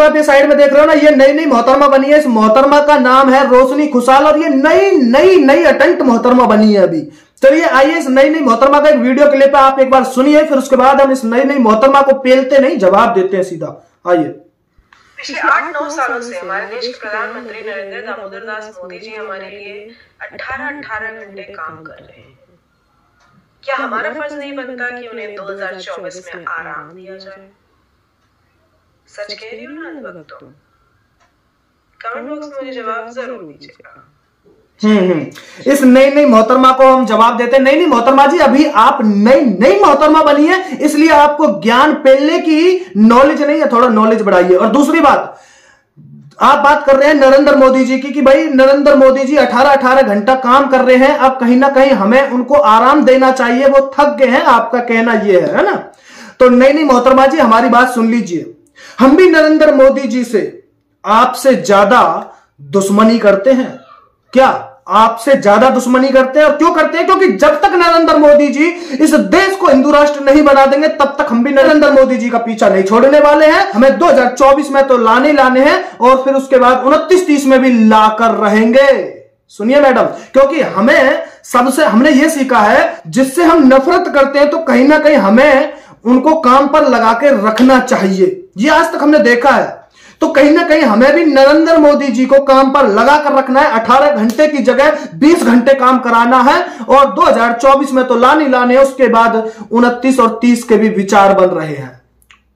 दोस्तों आप ये साइड में देख रहे हो ना, ये नई नई मोहतरमा बनी है। इस मोहतरमा का नाम है रोशनी खुशाल और ये नई अटेंट मोहतरमा बनी है अभी। चलिए आइए इस नई मोहतरमा का एक वीडियो क्लिप आप एक बार सुनिए, फिर उसके बाद हम इस नई मोहतरमा को पेलते नहीं जवाब देते हैं सीधा। आइए। पिछले 8-9 सालों से हमारे देश के प्रधानमंत्री नरेंद्र दामोदर दास मोदी जी हमारे लिए 18-18 घंटे काम कर रहे हैं। क्या हमारा फर्ज नहीं बनता कि उन्हें 2024 में आराम दिया जाए? सच कह रही हूँ ना भक्तों? कमेंट बॉक्स में मुझे जवाब जरूर दीजिएगा। इस नई मोहतरमा को हम जवाब देते हैं। नई मोहतरमा जी, अभी आप नई मोहतरमा बनी है, इसलिए आपको ज्ञान पेलने की नॉलेज नहीं है, थोड़ा नॉलेज बढ़ाइए। और दूसरी बात, आप बात कर रहे हैं नरेंद्र मोदी जी की कि भाई नरेंद्र मोदी जी 18-18 घंटा काम कर रहे हैं, अब कहीं ना कहीं हमें उनको आराम देना चाहिए, वो थक गए हैं, आपका कहना यह है ना। तो नई मोहतरमा जी हमारी बात सुन लीजिए, हम भी नरेंद्र मोदी जी से आपसे ज्यादा दुश्मनी करते हैं। क्या आपसे ज्यादा दुश्मनी करते हैं? और क्यों करते हैं? क्योंकि जब तक नरेंद्र मोदी जी इस देश को हिंदू राष्ट्र नहीं बना देंगे तब तक हम भी नरेंद्र मोदी जी का पीछा नहीं छोड़ने वाले हैं। हमें 2024 में तो लाने हैं और फिर उसके बाद 29-30 में भी लाकर रहेंगे। सुनिए मैडम, क्योंकि हमने यह सीखा है, जिससे हम नफरत करते हैं तो कहीं ना कहीं हमें उनको काम पर लगा के रखना चाहिए। ये आज तक हमने देखा है। तो कहीं ना कहीं हमें भी नरेंद्र मोदी जी को काम पर लगा कर रखना है। 18 घंटे की जगह 20 घंटे काम कराना है और 2024 में तो लाने है। उसके बाद 29 और 30 के भी विचार बन रहे हैं।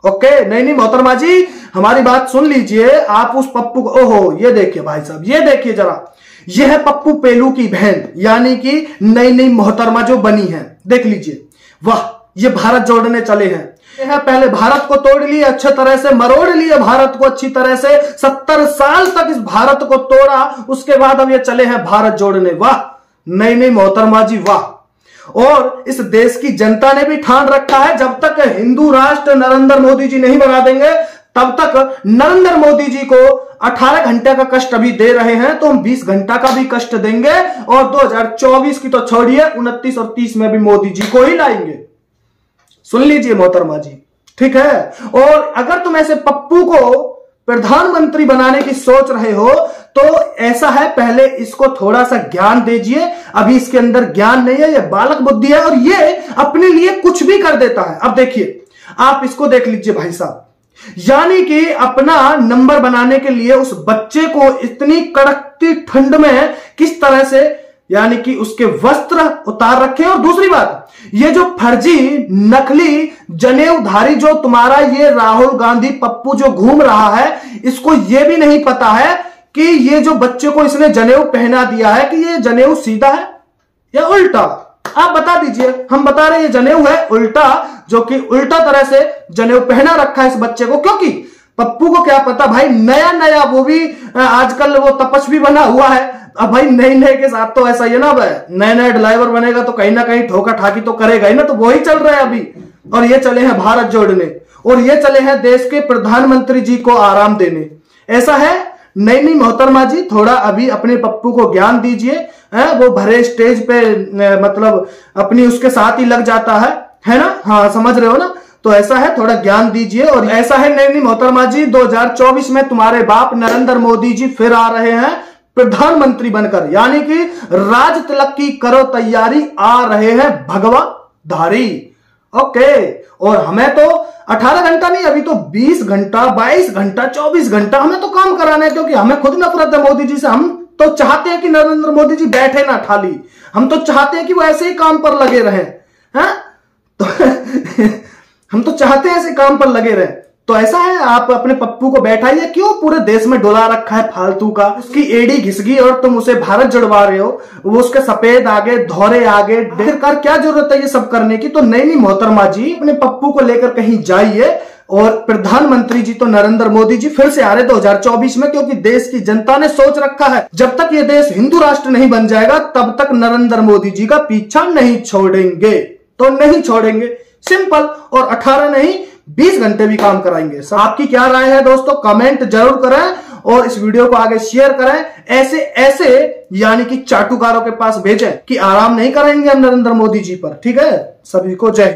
ओके, नई मोहतरमा जी हमारी बात सुन लीजिए। आप उस पप्पू को, ओहो ये देखिए भाई साहब, ये देखिए जरा, यह है पप्पू पेलू की बहन, यानी कि नई मोहतरमा जो बनी है। देख लीजिए, वाह, ये भारत जोड़ने चले हैं। पहले भारत को तोड़ लिए, अच्छे तरह से मरोड़ लिए भारत को, अच्छी तरह से 70 साल तक इस भारत को तोड़ा, उसके बाद अब ये चले हैं भारत जोड़ने। वाह नई मोहतरमा जी, वाह। और इस देश की जनता ने भी ठान रखा है, जब तक हिंदू राष्ट्र नरेंद्र मोदी जी नहीं बना देंगे तब तक नरेंद्र मोदी जी को 18 घंटे का कष्ट अभी दे रहे हैं, तो हम 20 घंटा का भी कष्ट देंगे और 2024 की तो छोड़िए, 29 और 30 में भी मोदी जी को ही लाएंगे। सुन लीजिए मोहतरमा जी, ठीक है। और अगर तुम ऐसे पप्पू को प्रधानमंत्री बनाने की सोच रहे हो तो ऐसा है, पहले इसको थोड़ा सा ज्ञान दीजिए। अभी इसके अंदर ज्ञान नहीं है, ये बालक बुद्धि है और ये अपने लिए कुछ भी कर देता है। अब देखिए, आप इसको देख लीजिए भाई साहब, यानी कि अपना नंबर बनाने के लिए उस बच्चे को इतनी कड़कती ठंड में किस तरह से, यानी कि उसके वस्त्र उतार रखे। और दूसरी बात, ये जो फर्जी नकली जनेऊधारी जो तुम्हारा ये राहुल गांधी पप्पू जो घूम रहा है, इसको ये भी नहीं पता है कि ये जो बच्चे को इसने जनेऊ पहना दिया है कि ये जनेऊ सीधा है या उल्टा। आप बता दीजिए। हम बता रहे हैं ये जनेऊ है उल्टा, जो कि उल्टा तरह से जनेऊ पहना रखा है इस बच्चे को, क्योंकि पप्पू को क्या पता भाई, नया वो भी आजकल वो तपस्वी बना हुआ है। अब भाई नए के साथ तो ऐसा ही है ना, नया ड्राइवर बनेगा तो कहीं ना कहीं ठोका ठाकी तो करेगा ही ना, तो वही चल रहा है अभी। और ये चले हैं भारत जोड़ने और ये चले हैं देश के प्रधानमंत्री जी को आराम देने। ऐसा है नई मोहतरमा जी, थोड़ा अभी अपने पप्पू को ज्ञान दीजिए। वो भरे स्टेज पे मतलब अपनी उसके साथ ही लग जाता है ना। हाँ समझ रहे हो ना, तो ऐसा है, थोड़ा ज्ञान दीजिए। और ऐसा है नई मोहतरमा जी, 2024 में तुम्हारे बाप नरेंद्र मोदी जी फिर आ रहे हैं प्रधानमंत्री बनकर, यानी कि राज तिलक की करो तैयारी, आ रहे हैं भगवा धारी। ओके, और हमें तो 18 घंटा नहीं, अभी तो 20 घंटा 22 घंटा 24 घंटा हमें तो काम कराना है, क्योंकि हमें खुद नफरत है मोदी जी से। हम तो चाहते हैं कि नरेंद्र मोदी जी बैठे ना खाली, हम तो चाहते हैं कि वो ऐसे ही काम पर लगे रहे हैं। तो हम तो चाहते हैं ऐसे काम पर लगे रहे। तो ऐसा है, आप अपने पप्पू को बैठाइए। क्यों पूरे देश में डोला रखा है फालतू का, उसकी एड़ी घिस गई और तुम उसे भारत जुड़वा रहे हो, वो उसके सफेद आगे धौरे आगे, आखिरकार क्या जरूरत है ये सब करने की। तो नई मोहतरमा जी अपने पप्पू को लेकर कहीं जाइए। और प्रधानमंत्री जी तो नरेंद्र मोदी जी फिर से आ रहे 2024 में, क्योंकि देश की जनता ने सोच रखा है जब तक ये देश हिंदू राष्ट्र नहीं बन जाएगा तब तक नरेंद्र मोदी जी का पीछा नहीं छोड़ेंगे। तो नहीं छोड़ेंगे, सिंपल। और 18 नहीं 20 घंटे भी काम कराएंगे। आपकी क्या राय है दोस्तों, कमेंट जरूर करें और इस वीडियो को आगे शेयर करें। ऐसे यानी कि चाटुकारों के पास भेजें कि आराम नहीं करेंगे हम नरेंद्र मोदी जी पर। ठीक है, सभी को जय।